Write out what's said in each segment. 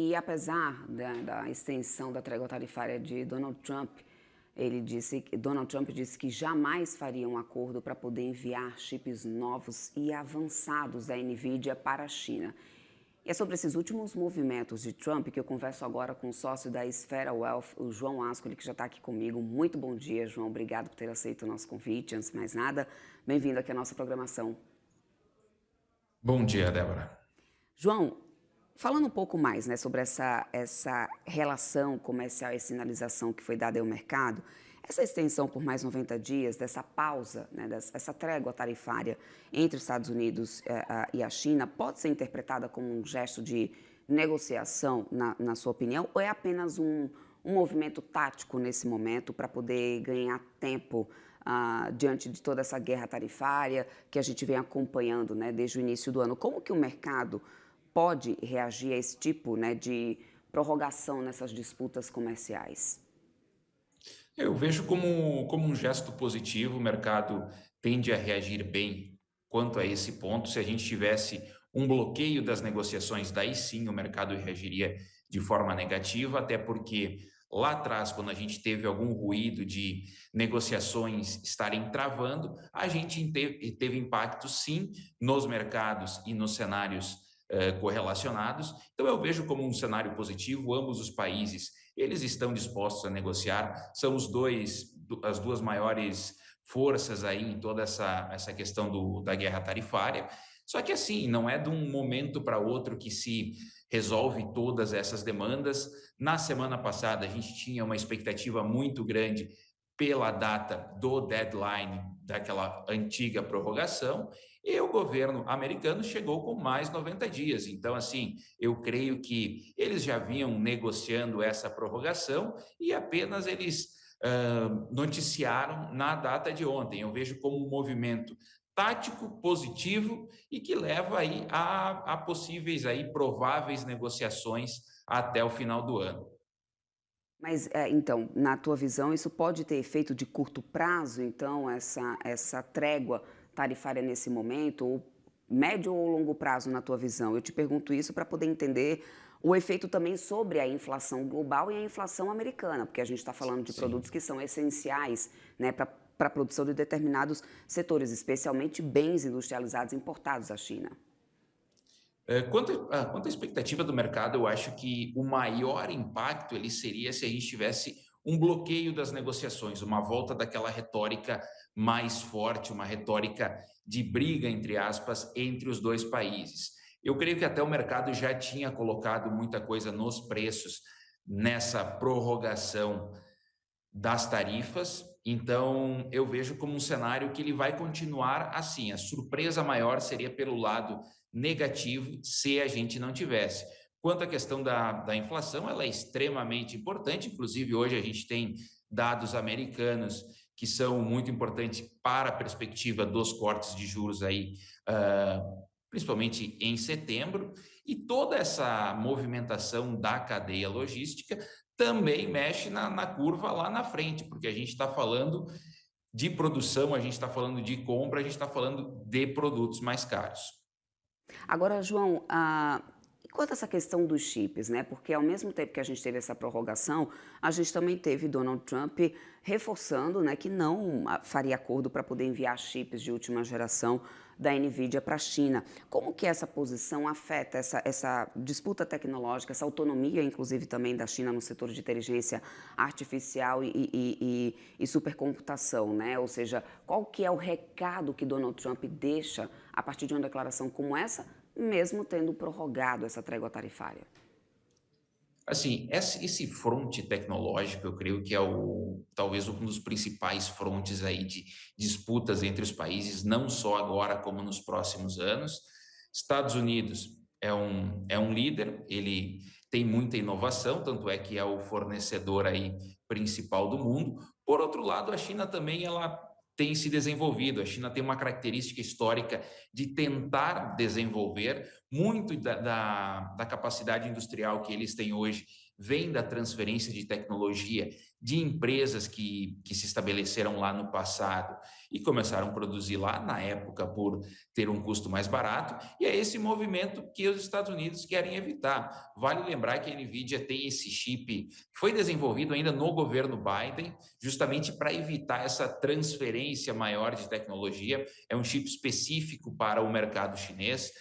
E apesar da extensão da trégua tarifária de Donald Trump, Donald Trump disse que jamais faria um acordo para poder enviar chips novos e avançados da Nvidia para a China. E é sobre esses últimos movimentos de Trump que eu converso agora com o sócio da Esfera Wealth, o João Ascoli, que já está aqui comigo. Muito bom dia, João. Obrigado por ter aceito o nosso convite. Antes de mais nada, bem-vindo aqui à nossa programação. Bom dia, Débora. João, falando um pouco mais, né, sobre essa relação comercial e sinalização que foi dada ao mercado, essa extensão por mais 90 dias, dessa pausa, né, essa trégua tarifária entre os Estados Unidos e a China, pode ser interpretada como um gesto de negociação, na sua opinião, ou é apenas um movimento tático nesse momento para poder ganhar tempo diante de toda essa guerra tarifária que a gente vem acompanhando, né, desde o início do ano? Como que o mercado pode reagir a esse tipo, né, de prorrogação nessas disputas comerciais? Eu vejo como um gesto positivo, o mercado tende a reagir bem quanto a esse ponto. Se a gente tivesse um bloqueio das negociações, daí sim o mercado reagiria de forma negativa, até porque lá atrás, quando a gente teve algum ruído de negociações estarem travando, a gente teve impacto sim nos mercados e nos cenários correlacionados. Então eu vejo como um cenário positivo. Ambos os países eles estão dispostos a negociar, são as duas maiores forças aí em toda essa questão da guerra tarifária. Só que assim, não é de um momento para outro que se resolve todas essas demandas. Na semana passada, a gente tinha uma expectativa muito grande pela data do deadline daquela antiga prorrogação, e o governo americano chegou com mais 90 dias. Então, assim, eu creio que eles já vinham negociando essa prorrogação e apenas eles noticiaram na data de ontem. Eu vejo como um movimento tático, positivo e que leva aí a possíveis aí prováveis negociações até o final do ano. Mas, então, na tua visão, isso pode ter efeito de curto prazo, então, essa trégua tarifária nesse momento, ou médio ou longo prazo na tua visão? Eu te pergunto isso para poder entender o efeito também sobre a inflação global e a inflação americana, porque a gente está falando de produtos Sim. que são essenciais, né, para a produção de determinados setores, especialmente bens industrializados importados da China. Quanto à expectativa do mercado, eu acho que o maior impacto ele seria se a gente tivesse um bloqueio das negociações, uma volta daquela retórica mais forte, uma retórica de briga, entre aspas, entre os dois países. Eu creio que até o mercado já tinha colocado muita coisa nos preços nessa prorrogação das tarifas. Então, eu vejo como um cenário que ele vai continuar assim. A surpresa maior seria pelo lado negativo se a gente não tivesse. Quanto à questão da inflação, ela é extremamente importante. Inclusive, hoje a gente tem dados americanos que são muito importantes para a perspectiva dos cortes de juros aí, principalmente em setembro. E toda essa movimentação da cadeia logística também mexe na curva lá na frente, porque a gente está falando de produção, a gente está falando de compra, a gente está falando de produtos mais caros. Agora, João, e quanto a essa questão dos chips, né? Porque ao mesmo tempo que a gente teve essa prorrogação, a gente também teve Donald Trump reforçando, né, que não faria acordo para poder enviar chips de última geração da Nvidia para a China. Como que essa posição afeta essa disputa tecnológica, essa autonomia, inclusive também da China no setor de inteligência artificial e supercomputação, né? Ou seja, qual que é o recado que Donald Trump deixa a partir de uma declaração como essa, mesmo tendo prorrogado essa trégua tarifária? Assim, esse fronte tecnológico, eu creio que é talvez um dos principais frontes aí de disputas entre os países, não só agora como nos próximos anos. Estados Unidos é um líder, ele tem muita inovação, tanto é que é o fornecedor aí principal do mundo. Por outro lado, a China também ela tem se desenvolvido. A China tem uma característica histórica de tentar desenvolver muito da capacidade industrial que eles têm hoje vem da transferência de tecnologia de empresas que se estabeleceram lá no passado e começaram a produzir lá na época por ter um custo mais barato, e é esse movimento que os Estados Unidos querem evitar. Vale lembrar que a NVIDIA tem esse chip que foi desenvolvido ainda no governo Biden, justamente para evitar essa transferência maior de tecnologia. É um chip específico para o mercado chinês.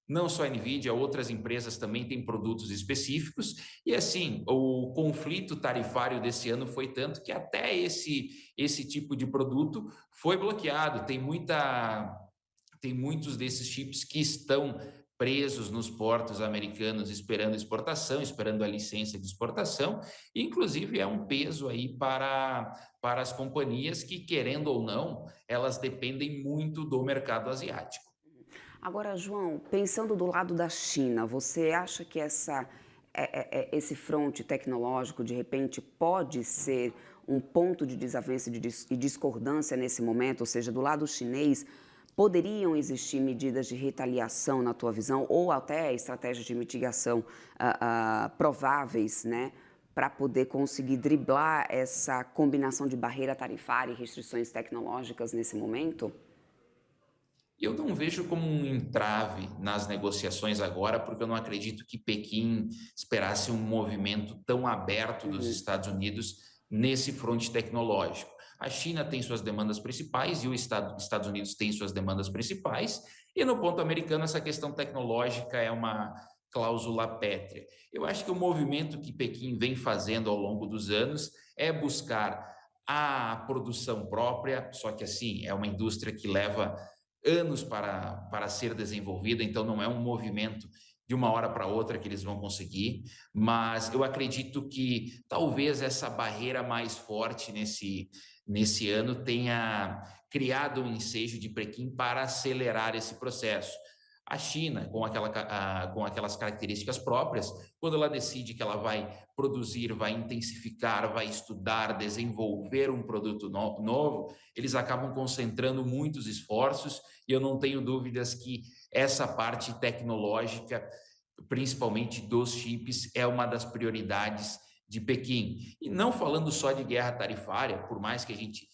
Não só a NVIDIA, outras empresas também têm produtos específicos, e assim, o conflito tarifário desse ano foi tanto que até esse tipo de produto foi bloqueado. Tem muitos desses chips que estão presos nos portos americanos esperando exportação, esperando a licença de exportação, e inclusive é um peso aí para as companhias que, querendo ou não, elas dependem muito do mercado asiático. Agora, João, pensando do lado da China, você acha que esse fronte tecnológico, de repente, pode ser um ponto de desavença e discordância nesse momento? Ou seja, do lado chinês, poderiam existir medidas de retaliação, na tua visão, ou até estratégias de mitigação prováveis, né, para poder conseguir driblar essa combinação de barreira tarifária e restrições tecnológicas nesse momento? Eu não vejo como um entrave nas negociações agora, porque eu não acredito que Pequim esperasse um movimento tão aberto dos Uhum. Estados Unidos nesse fronte tecnológico. A China tem suas demandas principais e Estados Unidos tem suas demandas principais, e no ponto americano essa questão tecnológica é uma cláusula pétrea. Eu acho que o movimento que Pequim vem fazendo ao longo dos anos é buscar a produção própria, só que assim, é uma indústria que leva anos para ser desenvolvida, então não é um movimento de uma hora para outra que eles vão conseguir, mas eu acredito que talvez essa barreira mais forte nesse ano tenha criado um ensejo de Pequim para acelerar esse processo. A China, com aquelas características próprias, quando ela decide que ela vai produzir, vai intensificar, vai estudar, desenvolver um produto novo, eles acabam concentrando muitos esforços, e eu não tenho dúvidas que essa parte tecnológica, principalmente dos chips, é uma das prioridades de Pequim. E não falando só de guerra tarifária, por mais que a gente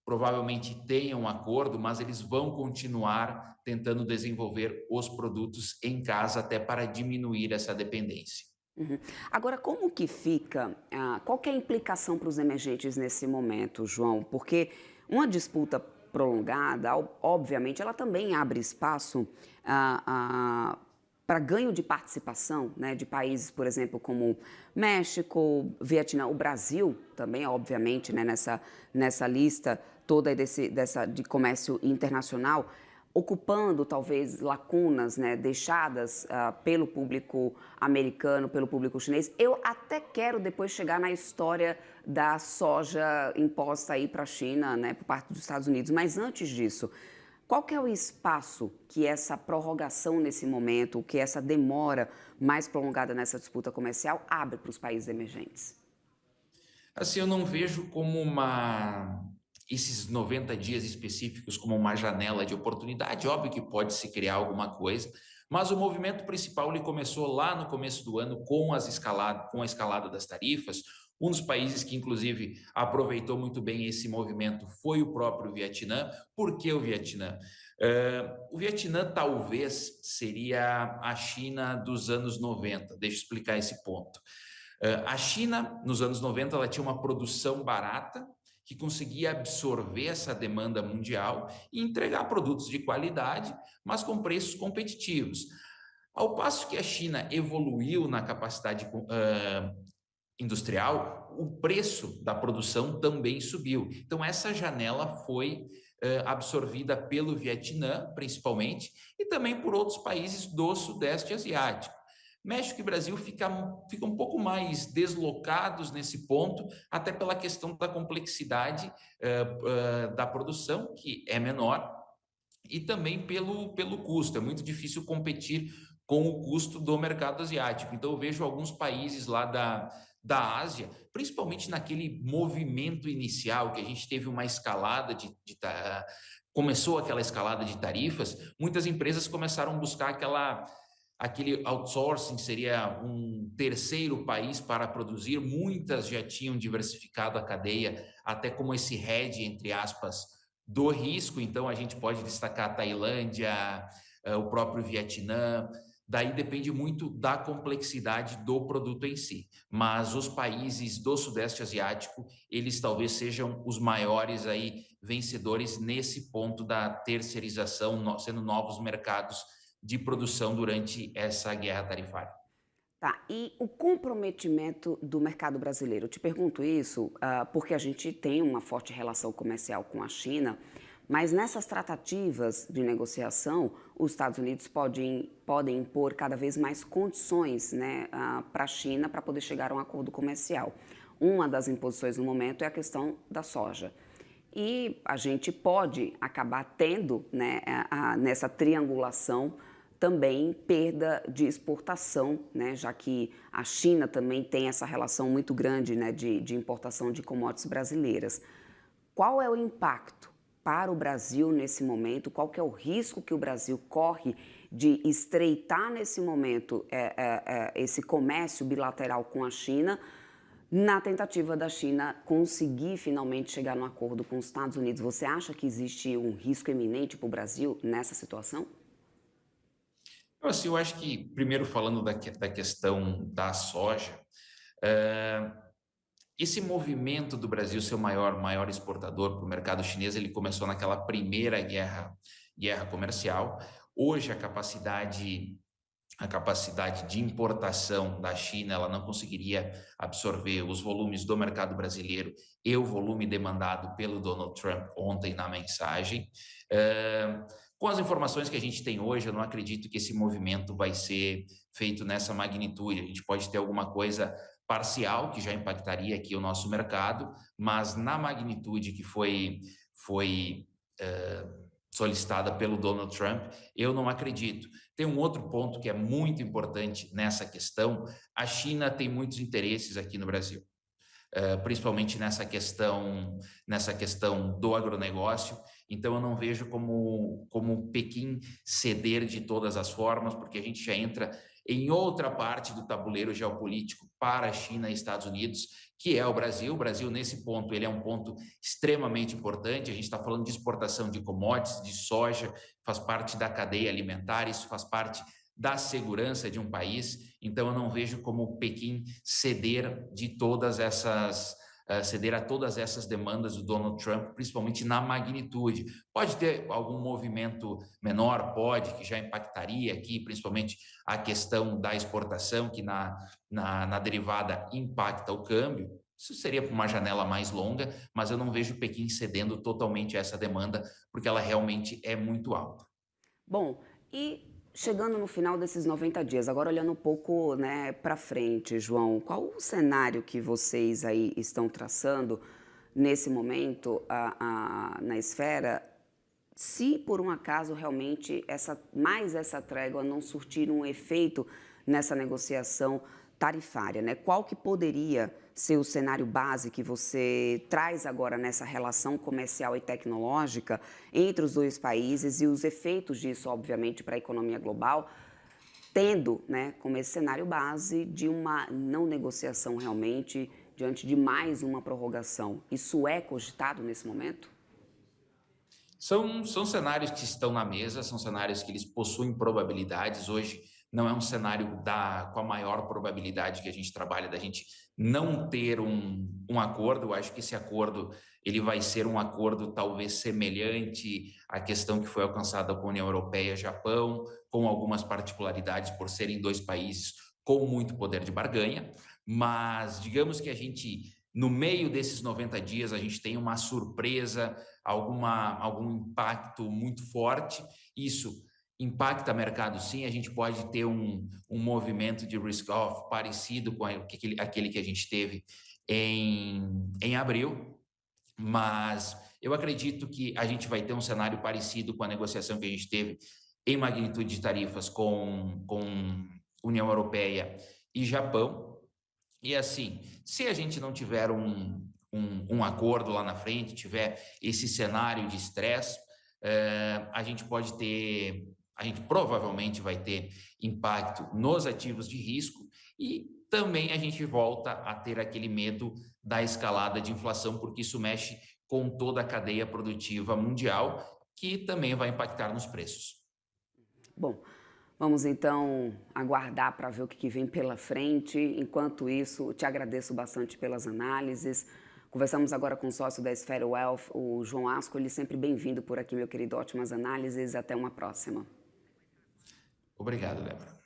provavelmente tenha um acordo, mas eles vão continuar tentando desenvolver os produtos em casa até para diminuir essa dependência. Uhum. Agora, como que fica, qual que é a implicação para os emergentes nesse momento, João? Porque uma disputa prolongada, obviamente, ela também abre espaço para ganho de participação, né, de países, por exemplo, como México, Vietnã, o Brasil também, obviamente, né, nessa lista toda de comércio internacional, ocupando talvez lacunas, né, deixadas pelo público americano, pelo público chinês. Eu até quero depois chegar na história da soja imposta aí para a China, né, por parte dos Estados Unidos. Mas antes disso, qual que é o espaço que essa prorrogação nesse momento, que essa demora mais prolongada nessa disputa comercial abre para os países emergentes? Assim, eu não vejo como esses 90 dias específicos como uma janela de oportunidade. Óbvio que pode se criar alguma coisa, mas o movimento principal ele começou lá no começo do ano com com a escalada das tarifas. Um dos países que, inclusive, aproveitou muito bem esse movimento foi o próprio Vietnã. Por que o Vietnã? O Vietnã talvez seria a China dos anos 90. Deixa eu explicar esse ponto. A China, nos anos 90, ela tinha uma produção barata que conseguia absorver essa demanda mundial e entregar produtos de qualidade, mas com preços competitivos. Ao passo que a China evoluiu na capacidade industrial, o preço da produção também subiu. Então, essa janela foi absorvida pelo Vietnã, principalmente, e também por outros países do Sudeste Asiático. México e Brasil ficam um pouco mais deslocados nesse ponto, até pela questão da complexidade da produção, que é menor, e também pelo custo. É muito difícil competir com o custo do mercado asiático. Então, eu vejo alguns países lá da Ásia, principalmente naquele movimento inicial, que a gente teve uma escalada começou aquela escalada de tarifas, muitas empresas começaram a buscar aquele outsourcing seria um terceiro país para produzir, muitas já tinham diversificado a cadeia, até como esse hedge, entre aspas, do risco, então a gente pode destacar a Tailândia, o próprio Vietnã, daí depende muito da complexidade do produto em si, mas os países do Sudeste Asiático, eles talvez sejam os maiores aí vencedores nesse ponto da terceirização, sendo novos mercados de produção durante essa guerra tarifária. Tá, e o comprometimento do mercado brasileiro? Eu te pergunto isso, porque a gente tem uma forte relação comercial com a China, mas nessas tratativas de negociação, os Estados Unidos podem impor cada vez mais condições, né, para a China para poder chegar a um acordo comercial. Uma das imposições no momento é a questão da soja. E a gente pode acabar tendo, né, nessa triangulação também perda de exportação, né, já que a China também tem essa relação muito grande, né, de importação de commodities brasileiras. Qual é o impacto para o Brasil nesse momento? Qual que é o risco que o Brasil corre de estreitar nesse momento esse comércio bilateral com a China, na tentativa da China conseguir finalmente chegar num acordo com os Estados Unidos? Você acha que existe um risco eminente para o Brasil nessa situação? Então, assim, eu acho que, primeiro falando da questão da soja, eh, esse movimento do Brasil ser o maior exportador para o mercado chinês, ele começou naquela primeira guerra comercial. Hoje, a capacidade de importação da China, ela não conseguiria absorver os volumes do mercado brasileiro e o volume demandado pelo Donald Trump ontem na mensagem. Com as informações que a gente tem hoje, eu não acredito que esse movimento vai ser feito nessa magnitude. A gente pode ter alguma coisa parcial que já impactaria aqui o nosso mercado, mas na magnitude que foi solicitada pelo Donald Trump, eu não acredito. Tem um outro ponto que é muito importante nessa questão: a China tem muitos interesses aqui no Brasil, principalmente nessa questão do agronegócio. Então, eu não vejo como Pequim ceder de todas as formas, porque a gente já entra em outra parte do tabuleiro geopolítico para a China e Estados Unidos, que é o Brasil. O Brasil, nesse ponto, ele é um ponto extremamente importante. A gente está falando de exportação de commodities, de soja, faz parte da cadeia alimentar, isso faz parte da segurança de um país. Então, eu não vejo como Pequim ceder a todas essas demandas do Donald Trump, principalmente na magnitude. Pode ter algum movimento menor, que já impactaria aqui, principalmente a questão da exportação, que na derivada impacta o câmbio. Isso seria para uma janela mais longa, mas eu não vejo Pequim cedendo totalmente a essa demanda, porque ela realmente é muito alta. Bom, e chegando no final desses 90 dias, agora olhando um pouco, né, para frente, João, qual o cenário que vocês aí estão traçando nesse momento na esfera, se por um acaso realmente mais essa trégua não surtir um efeito nessa negociação tarifária, né? Qual que poderia ser o cenário base que você traz agora nessa relação comercial e tecnológica entre os dois países e os efeitos disso, obviamente, para a economia global, tendo, né, como esse cenário base de uma não negociação realmente diante de mais uma prorrogação? Isso é cogitado nesse momento? São cenários que estão na mesa, são cenários que eles possuem probabilidades. Hoje não é um cenário com a maior probabilidade que a gente trabalha da gente não ter um acordo. Eu acho que esse acordo ele vai ser um acordo talvez semelhante à questão que foi alcançada com a União Europeia e Japão, com algumas particularidades por serem dois países com muito poder de barganha, mas digamos que a gente, no meio desses 90 dias, a gente tem uma surpresa, algum impacto muito forte. Isso impacta mercado, sim. A gente pode ter um movimento de risk-off parecido com aquele que a gente teve em abril, mas eu acredito que a gente vai ter um cenário parecido com a negociação que a gente teve em magnitude de tarifas com União Europeia e Japão. E assim, se a gente não tiver um acordo lá na frente, tiver esse cenário de estresse, a gente a gente provavelmente vai ter impacto nos ativos de risco e também a gente volta a ter aquele medo da escalada de inflação, porque isso mexe com toda a cadeia produtiva mundial, que também vai impactar nos preços. Bom, vamos então aguardar para ver o que vem pela frente. Enquanto isso, te agradeço bastante pelas análises. Conversamos agora com o sócio da Sphere Wealth, o João Asco. Ele sempre bem-vindo por aqui, meu querido. Ótimas análises. Até uma próxima. Obrigado, Débora.